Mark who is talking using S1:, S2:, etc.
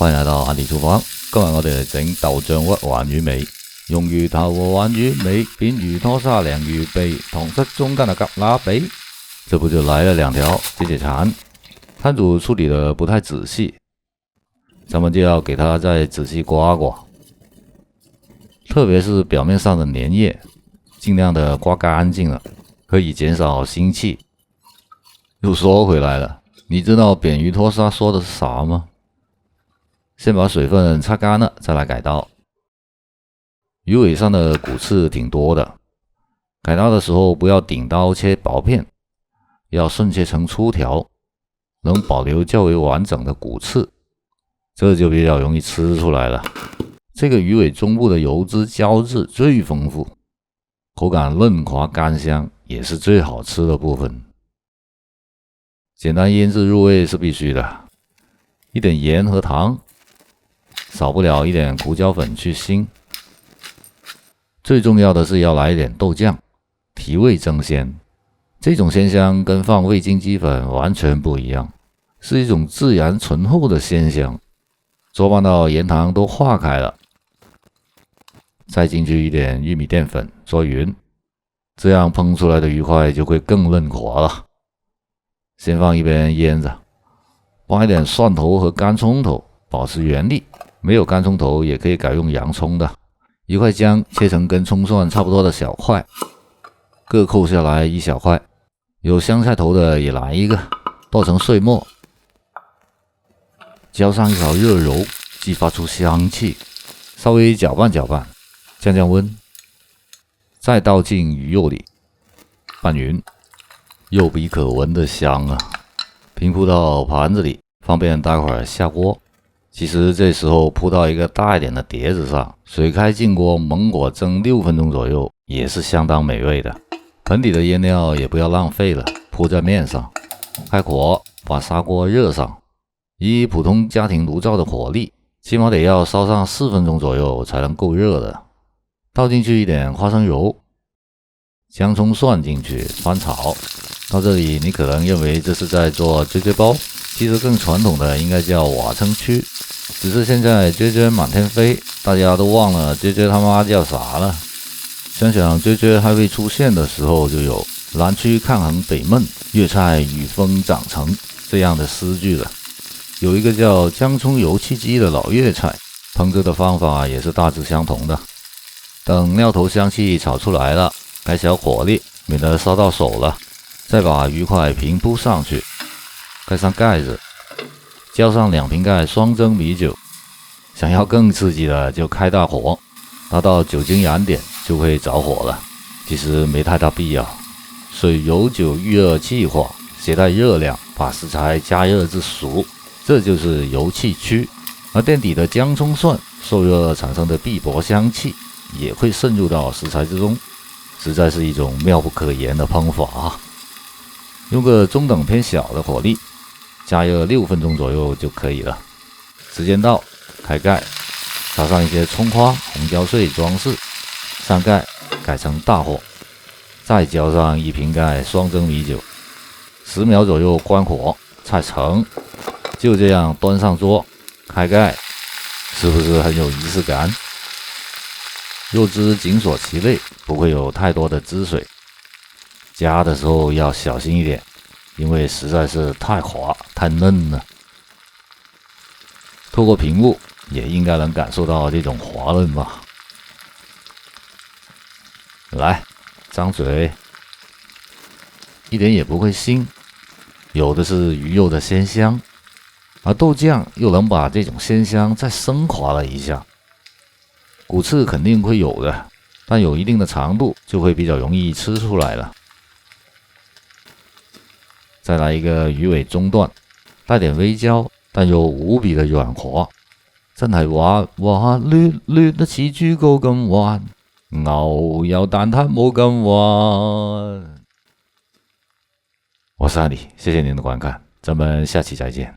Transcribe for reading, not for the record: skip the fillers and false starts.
S1: 欢迎来到安迪廚房。今日我哋整豆醬屈環魚尾，用魚頭和環魚尾，扁魚拖沙鯪魚背，同时中間的蛤乸背。这不就来了2条解解馋。摊主处理的不太仔细，咱们就要给它再仔细刮刮，特别是表面上的粘液，尽量的刮干净了，可以减少腥气。又说回来了，你知道扁鱼拖沙说的是啥吗？先把水分擦干了，再来改刀。鱼尾上的骨刺挺多的，改刀的时候不要顶刀切薄片，要顺切成粗条，能保留较为完整的骨刺，这就比较容易吃出来了。这个鱼尾中部的油脂胶质最丰富，口感嫩滑干香，也是最好吃的部分。简单腌制入味是必须的，一点盐和糖，少不了一点胡椒粉去腥。最重要的是要来一点豆酱，提味增鲜。这种鲜香跟放味精鸡粉完全不一样，是一种自然醇厚的鲜香，做拌到盐糖都化开了，再进去一点玉米淀粉做匀，这样烹出来的鱼块就会更嫩滑了。先放一边腌着，放一点蒜头和干葱头，保持原力。没有干葱头也可以改用洋葱的。一块姜切成跟葱蒜差不多的小块，各扣下来1小块。有香菜头的也来一个，剁成碎末，浇上一勺热油，激发出香气，稍微搅拌搅拌，降温，再倒进鱼肉里，拌匀，肉比可闻的香啊！平铺到盘子里，方便待会儿下锅。其实这时候铺到一个大一点的碟子上，水开进锅，猛火蒸6分钟左右，也是相当美味的。盆底的腌料也不要浪费了，铺在面上，开火把砂锅热上，以普通家庭炉灶的火力，起码得要烧上4分钟左右才能够热的。倒进去一点花生油，姜葱蒜进去翻炒。到这里你可能认为这是在做啫啫包，其实更传统的应该叫瓦城区，只是现在啫啫满天飞，大家都忘了啫啫他妈叫啥了。想想啫啫还未出现的时候，就有南区抗衡北闷，粤菜与风长成这样的诗句了。有一个叫姜葱油气鸡的老粤菜，烹制的方法也是大致相同的。等料头香气炒出来了，开小火力，免得烧到手了，再把鱼块平铺上去，盖上盖子，浇上2瓶盖双蒸米酒。想要更刺激的就开大火，达到酒精燃点就会着火了，其实没太大必要。水由酒遇热气化，携带热量，把食材加热至熟，这就是油气驱。而垫底的姜葱蒜受热产生的碧薄香气也会渗入到食材之中，实在是一种妙不可言的烹法啊。用个中等偏小的火力，加热6分钟左右就可以了。时间到，开盖，撒上一些葱花、红椒碎装饰，上盖，改成大火，再浇上1瓶盖双蒸米酒，10秒左右关火，菜成。就这样端上桌，开盖，是不是很有仪式感？肉汁紧锁其内，不会有太多的汁水。夹的时候要小心一点，因为实在是太滑太嫩了。透过屏幕也应该能感受到这种滑嫩吧。来，张嘴，一点也不会腥，有的是鱼肉的鲜香，而豆酱又能把这种鲜香再升华了一下。骨刺肯定会有的，但有一定的长度就会比较容易吃出来了。再来一个鱼尾中段，带点微焦，但又无比的软滑，真係滑滑捋捋得似豬膏咁滑，牛油蛋撻冇咁滑。我是安迪，谢谢您的观看，咱们下期再见。